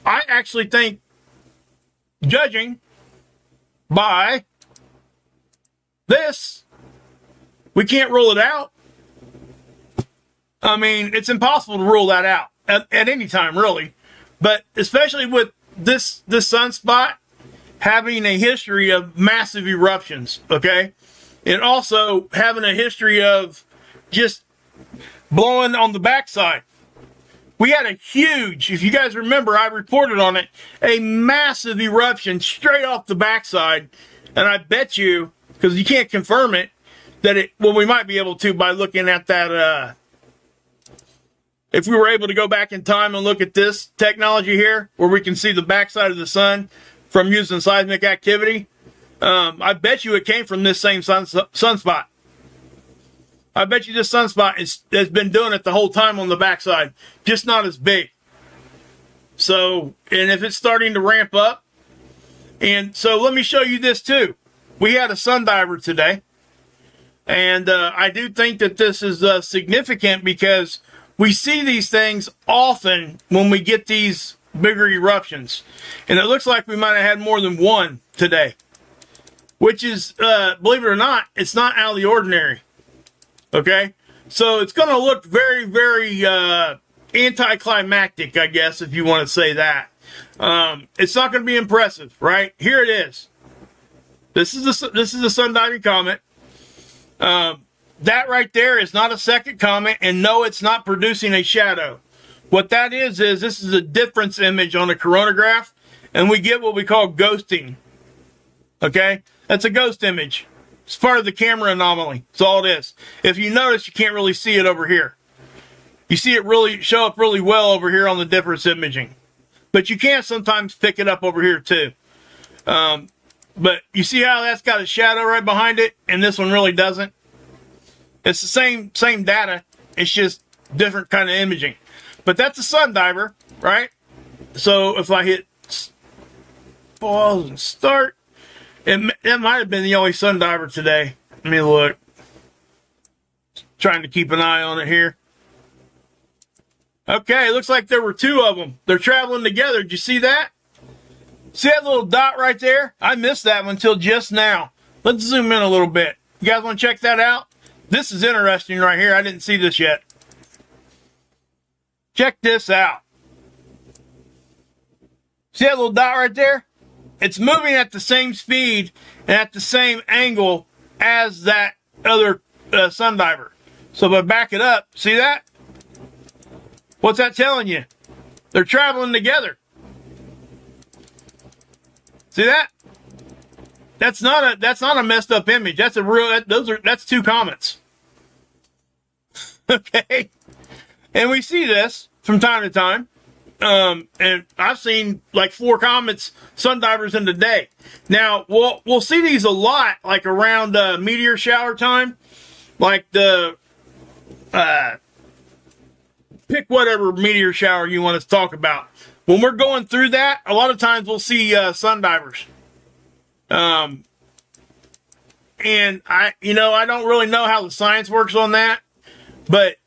I actually think, judging by this, we can't rule it out. I mean, it's impossible to rule that out at any time, really. But especially with this sunspot having a history of massive eruptions, okay? And also having a history of just blowing on the backside. we had a huge, if you guys remember, I reported on it, a massive eruption straight off the backside. And I bet you, because you can't confirm it, that well, we might be able to by looking at that, if we were able to go back in time and look at this technology here, where we can see the backside of the sun from using seismic activity, I bet you it came from this same sunspot. I bet you this sunspot has been doing it the whole time on the backside, just not as big. So, and if it's starting to ramp up, and so let me show you this too. We had a sun diver today, and I do think that this is significant because we see these things often when we get these bigger eruptions. And it looks like we might have had more than one today, which is, believe it or not, it's not out of the ordinary. Okay? So it's going to look very, very anticlimactic, I guess, if you want to say that. It's not going to be impressive, right? Here it is. This is a sun diving comet. That right there is not a second comet, and no, it's not producing a shadow. What that is this is a difference image on a coronagraph, and we get what we call ghosting. Okay? That's a ghost image. It's part of the camera anomaly. That's all it is. If you notice, you can't really see it over here. You see it really show up really well over here on the difference imaging. But you can sometimes pick it up over here too. But you see how that's got a shadow right behind it, and this one really doesn't? It's the same data. It's just different kind of imaging. But that's a sun diver, right? So if I hit pause and start, it might have been the only sun diver today. Let me look. Trying to keep an eye on it here. Okay, looks like there were two of them. They're traveling together. Did you see that? See that little dot right there? I missed that one until just now. Let's zoom in a little bit. You guys want to check that out? This is interesting right here. I didn't see this yet. Check this out. See that little dot right there? It's moving at the same speed and at the same angle as that other sun diver. So if I back it up, see that? What's that telling you? They're traveling together. See that? That's not a messed up image. That's a real. That's two comets. Okay, and we see this from time to time. And I've seen like 4 comets, sun divers in the day. Now we'll see these a lot, like around meteor shower time, like the pick whatever meteor shower you want to talk about. When we're going through that, a lot of times we'll see sun divers. And I don't really know how the science works on that, but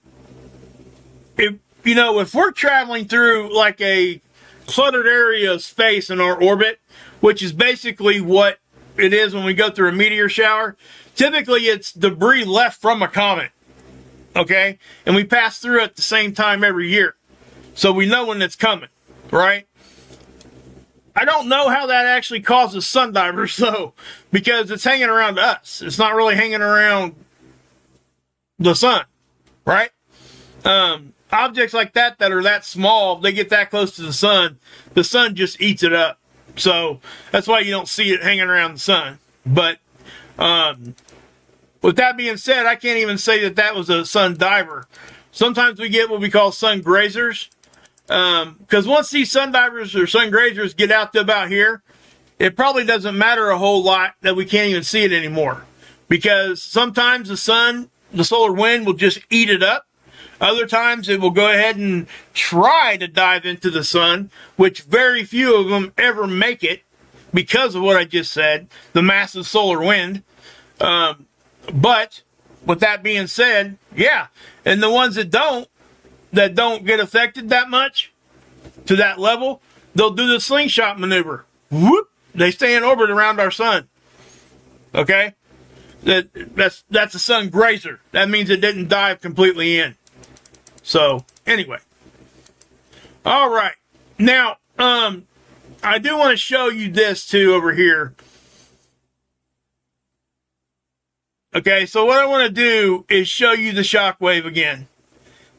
if we're traveling through like a cluttered area of space in our orbit, which is basically what it is when we go through a meteor shower, typically it's debris left from a comet. Okay? And we pass through at the same time every year. So we know when it's coming, right? I don't know how that actually causes sun divers, though, because it's hanging around us. It's not really hanging around the sun, right? Objects like that are that small, they get that close to the sun just eats it up. So that's why you don't see it hanging around the sun. But with that being said, I can't even say that was a sun diver. Sometimes we get what we call sun grazers. Because once these sun divers or sun grazers get out to about here, it probably doesn't matter a whole lot that we can't even see it anymore. Because sometimes the solar wind will just eat it up. Other times it will go ahead and try to dive into the sun, which very few of them ever make it because of what I just said, the massive solar wind. But with that being said, yeah, and the ones that don't get affected that much to that level, they'll do the slingshot maneuver. Whoop! They stay in orbit around our sun. Okay? That's a sun grazer. That means it didn't dive completely in. So, anyway. All right. Now, I do want to show you this too over here. Okay, so what I want to do is show you the shockwave again.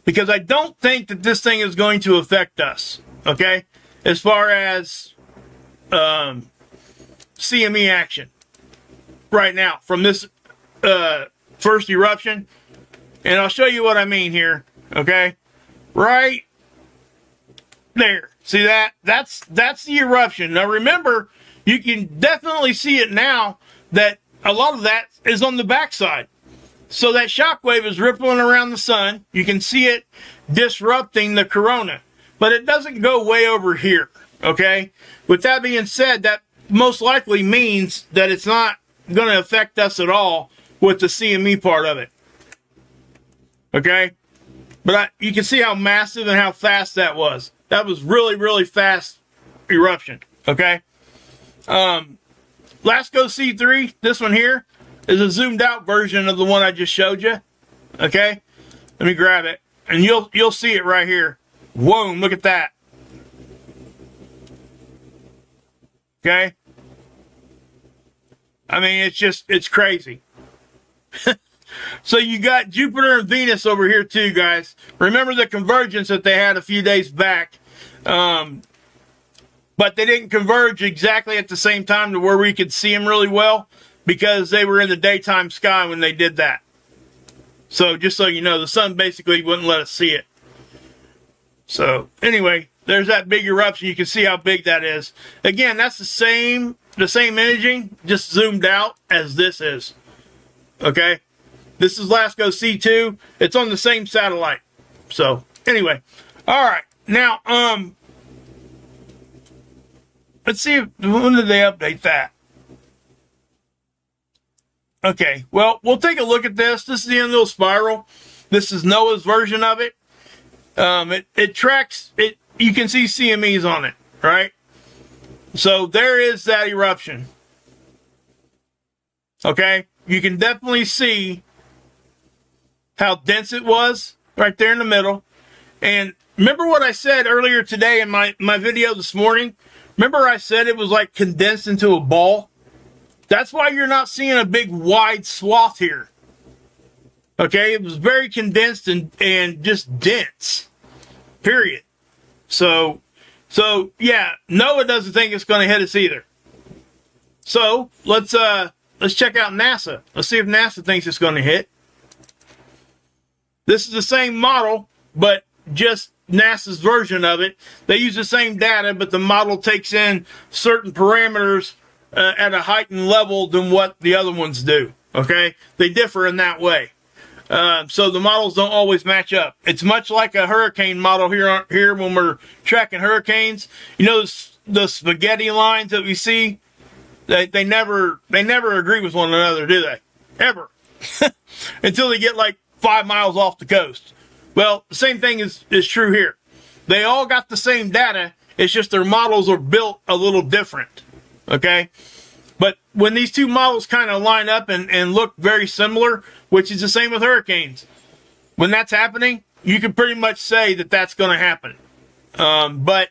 because I don't think that this thing is going to affect us, okay, as far as CME action right now from this first eruption. And I'll show you what I mean here, okay? Right there. See that? That's the eruption. Now remember, you can definitely see it now that a lot of that is on the backside. So that shock wave is rippling around the sun. You can see it disrupting the corona, but it doesn't go way over here, okay? With that being said, that most likely means that it's not going to affect us at all with the CME part of it, okay? But you can see how massive and how fast that was. That was really, really fast eruption, okay? Lasco C3, this one here, is a zoomed out version of the one I just showed you, okay? Let me grab it, and you'll see it right here. Whoa, look at that. Okay? I mean, it's crazy. So you got Jupiter and Venus over here too, guys. Remember the convergence that they had a few days back. But they didn't converge exactly at the same time to where we could see them really well, because they were in the daytime sky when they did that. So just so you know, the sun basically wouldn't let us see it. So anyway, there's that big eruption. You can see how big that is. Again, that's the same imaging, just zoomed out as this is. Okay? This is Lasco C2. It's on the same satellite. So anyway, all right. Now, let's see when did they update that. Okay, well, we'll take a look at this. This is the end little spiral. This is NOAA's version of it. It tracks it. You can see CMEs on it, right? So there is that eruption. Okay, you can definitely see how dense it was right there in the middle. And remember what I said earlier today in my video this morning? Remember I said it was like condensed into a ball? That's why you're not seeing a big wide swath here. Okay, it was very condensed and just dense. Period. So yeah, NOAA doesn't think it's going to hit us either. So let's check out NASA. Let's see if NASA thinks it's going to hit. This is the same model, but just NASA's version of it. They use the same data, but the model takes in certain parameters at a heightened level than what the other ones do. Okay, they differ in that way. So the models don't always match up. It's much like a hurricane model here when we're tracking hurricanes. You know the spaghetti lines that we see? They never agree with one another, do they? Ever. Until they get like 5 miles off the coast. Well, the same thing is true here. They all got the same data. It's just their models are built a little different. Okay? But when these two models kind of line up and look very similar, which is the same with hurricanes, when that's happening, you can pretty much say that that's going to happen. But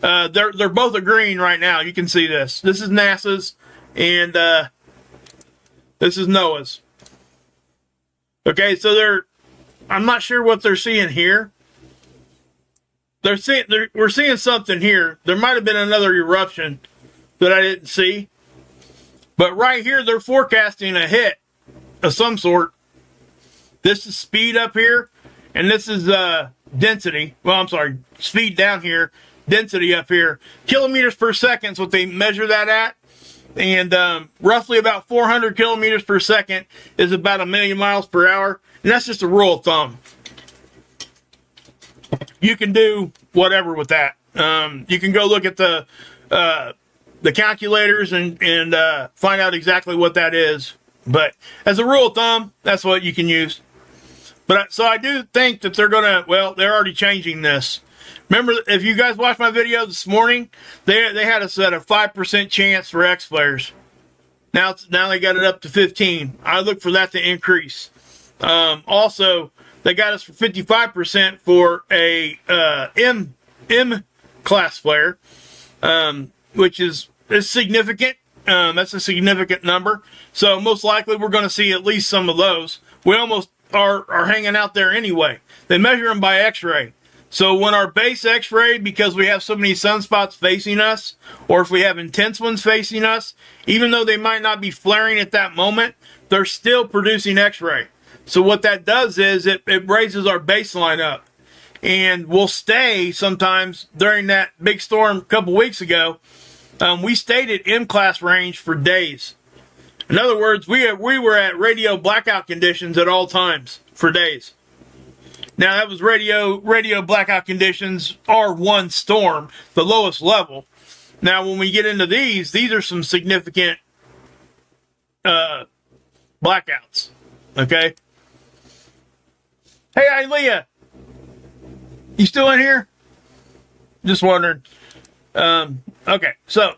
they're both agreeing right now. You can see this. This is NASA's, and this is NOAA's. Okay, so I'm not sure what they're seeing here. We're seeing something here. There might have been another eruption that I didn't see. But right here, they're forecasting a hit of some sort. This is speed up here, and this is density. Well, I'm sorry, speed down here, density up here. Kilometers per second is what they measure that at. And roughly about 400 kilometers per second is about 1 million miles per hour. And that's just a rule of thumb. You can do whatever with that. You can go look at the calculators and find out exactly what that is. But as a rule of thumb, that's what you can use. But so I do think that they're they're already changing this. Remember, if you guys watched my video this morning, they had us at a 5% chance for X flares. Now they got it up to 15. I look for that to increase. Also, they got us for 55% for a M class flare, which is significant. That's a significant number. So most likely we're going to see at least some of those. We almost are hanging out there anyway. They measure them by X-ray. So when our base X-ray, because we have so many sunspots facing us, or if we have intense ones facing us, even though they might not be flaring at that moment, they're still producing X-ray. So what that does is it raises our baseline up. And we'll stay sometimes during that big storm a couple weeks ago. We stayed at M-class range for days. In other words, we were at radio blackout conditions at all times for days. Now, that was radio blackout conditions, R1 storm, the lowest level. Now, when we get into these are some significant blackouts. Okay? Hey, Ilea. You still in here? Just wondering. Okay, so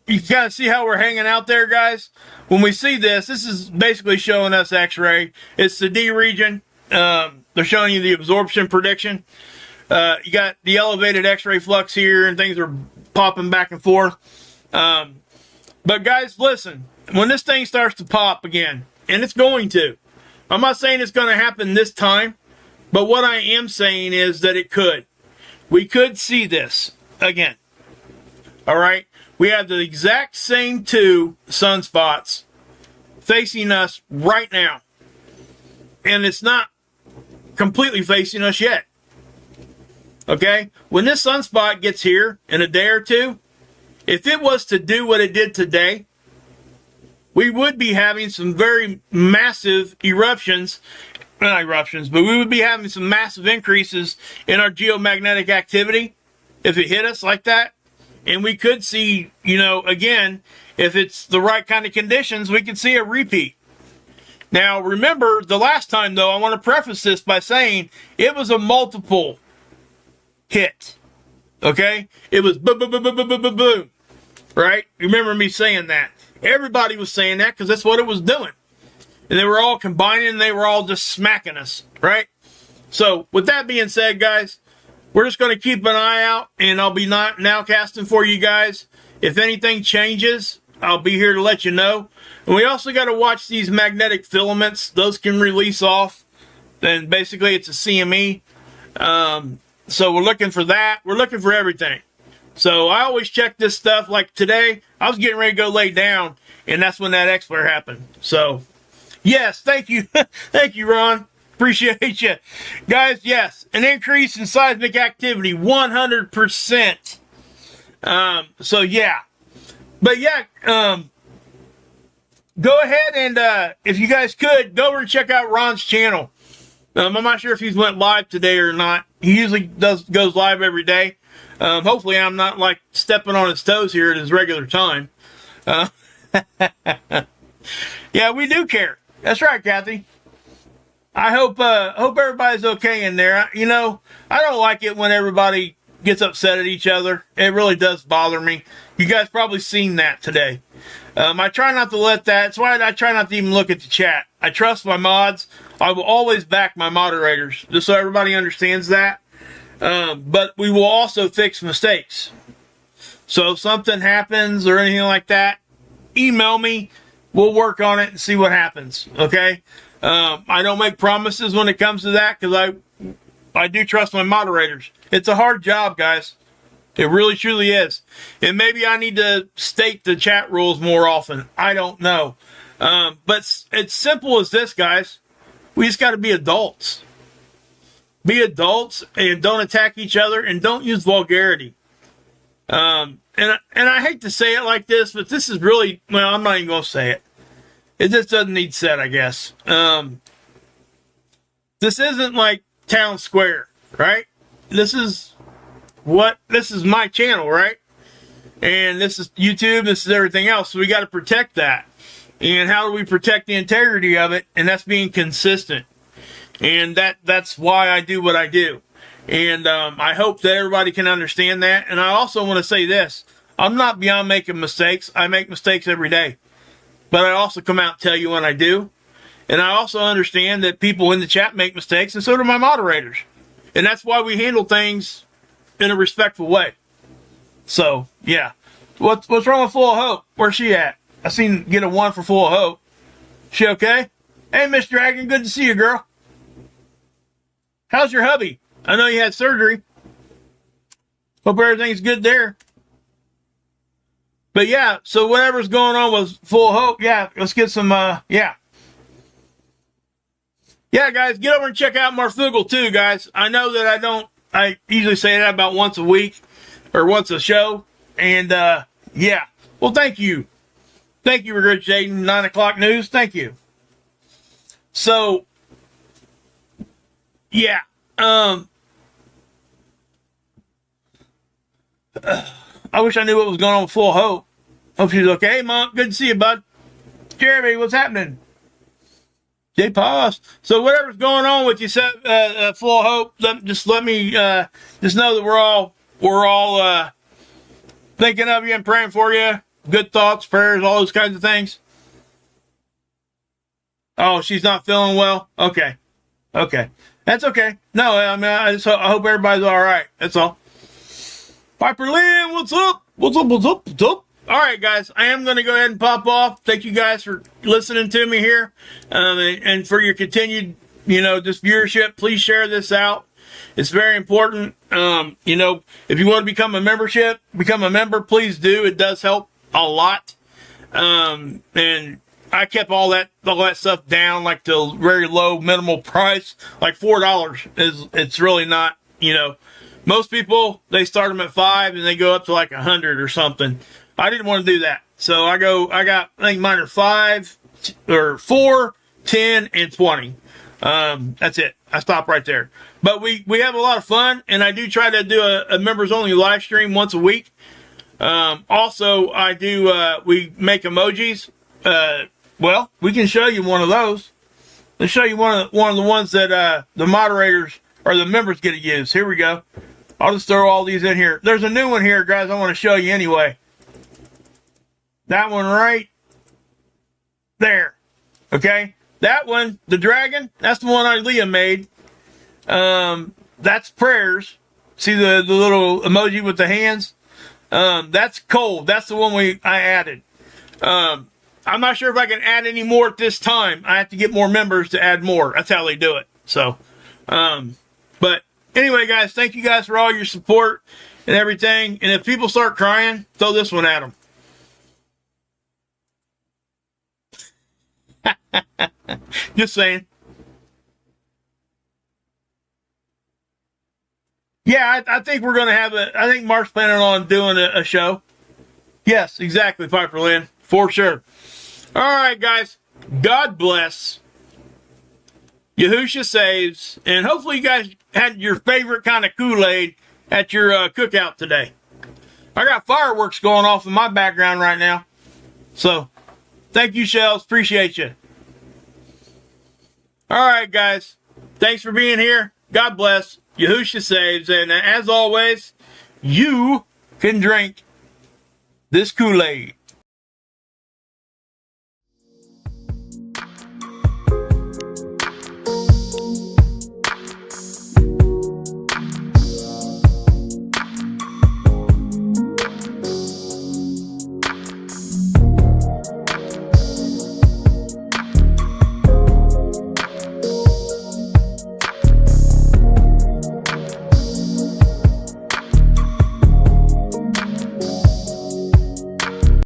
you can kind of see how we're hanging out there, guys. When we see this is basically showing us X-ray. It's the D region. They're showing you the absorption prediction. You got the elevated X-ray flux here, and things are popping back and forth. But guys, listen. When this thing starts to pop again, and it's going to, I'm not saying it's going to happen this time, but what I am saying is that it could. We could see this again. All right? We have the exact same two sunspots facing us right now. And it's not completely facing us yet. Okay? When this sunspot gets here in a day or two, if it was to do what it did today, we would be having some very massive eruptions. Not eruptions, but we would be having some massive increases in our geomagnetic activity if it hit us like that. And we could see, again, if it's the right kind of conditions, we could see a repeat. Now, remember, the last time, though, I want to preface this by saying it was a multiple hit. Okay? It was boom, boom, boom, boom, boom, boom, boom, boom. Right? Remember me saying that. Everybody was saying that because that's what it was doing. And they were all combining, and they were all just smacking us, right? So, with that being said, guys, we're just going to keep an eye out, and I'll be nowcasting for you guys. If anything changes, I'll be here to let you know. And we also got to watch these magnetic filaments. Those can release off, and basically it's a CME. So we're looking for that. We're looking for everything. So I always check this stuff. Like today, I was getting ready to go lay down, and that's when that X-flare happened. So... yes, thank you. Thank you, Ron. Appreciate you. Guys, yes, an increase in seismic activity, 100%. So, yeah. But, yeah, go ahead and, if you guys could, go over and check out Ron's channel. I'm not sure if he's went live today or not. He usually goes live every day. Hopefully I'm not, stepping on his toes here at his regular time. Yeah, we do care. That's right, Kathy. I hope everybody's okay in there. I don't like it when everybody gets upset at each other. It really does bother me. You guys probably seen that today. I try not to let that. That's why I try not to even look at the chat. I trust my mods. I will always back my moderators, just so everybody understands that. But we will also fix mistakes. So if something happens or anything like that, email me. We'll work on it and see what happens, okay? I don't make promises when it comes to that because I do trust my moderators. It's a hard job, guys. It really, truly is. And maybe I need to state the chat rules more often. I don't know. But it's simple as this, guys. We just got to be adults. Be adults and don't attack each other and don't use vulgarity. And I hate to say it like this, but this is really, well, I'm not even going to say it. It just doesn't need said, I guess. This isn't like Town Square, right? This is my channel, right? And this is YouTube, this is everything else. So we got to protect that. And how do we protect the integrity of it? And that's being consistent. And that's why I do what I do. And I hope that everybody can understand that. And I also want to say this. I'm not beyond making mistakes. I make mistakes every day. But I also come out and tell you when I do. And I also understand that people in the chat make mistakes, and so do my moderators. And that's why we handle things in a respectful way. So, yeah. What's wrong with Full of Hope? Where's she at? I seen get a 1 for Full of Hope. She okay? Hey, Miss Dragon, good to see you, girl. How's your hubby? I know you had surgery. Hope everything's good there. But yeah, so whatever's going on with Full Hope, yeah, let's get some, yeah. Yeah, guys, get over and check out Marfugal too, guys. I know that I usually say that about once a week or once a show. And, yeah. Well, thank you. Thank you, Regurgitating 9 o'clock news. Thank you. So, yeah. I wish I knew what was going on with Full Hope. Hope she's okay. Hey, Mom, good to see you, bud. Jeremy, what's happening? Jay Pause. So whatever's going on with you, Full Hope, just let me just know that we're all thinking of you and praying for you. Good thoughts, prayers, all those kinds of things. Oh, she's not feeling well? Okay. That's okay. No, I mean, I hope everybody's all right. That's all. Piper Lynn, what's up? What's up? All right, guys, I am going to go ahead and pop off. Thank you guys for listening to me here and for your continued, just viewership. Please share this out. It's very important. If you want to become a member, please do. It does help a lot. And I kept all that stuff down, like to very low minimal price, like $4 it's really not, most people, they start them at $5 and they go up to like $100 or something. I didn't want to do that. So I think mine are $5 or $4, $10, and $20. That's it. I stop right there. But we have a lot of fun, and I do try to do a members only live stream once a week. Also, I do, we make emojis. Well, we can show you one of those. Let's show you one of the ones that, the moderators or the members get to use. Here we go. I'll just throw all these in here. There's a new one here, guys, I want to show you anyway. That one right there. Okay? That one, the dragon, that's the one Leah made. That's prayers. See the little emoji with the hands? That's cold. That's the one I added. I'm not sure if I can add any more at this time. I have to get more members to add more. That's how they do it. So, but anyway, guys, thank you guys for all your support and everything. And if people start crying, throw this one at them. Just saying. Yeah, I think we're going to I think Mark's planning on doing a show. Yes, exactly, Piper Lynn. For sure. All right, guys. God bless. Yahusha saves. And hopefully you guys had your favorite kind of Kool-Aid at your cookout today. I got fireworks going off in my background right now. So, thank you, Shells. Appreciate you. All right, guys. Thanks for being here. God bless. Yahusha saves. And as always, you can drink this Kool-Aid.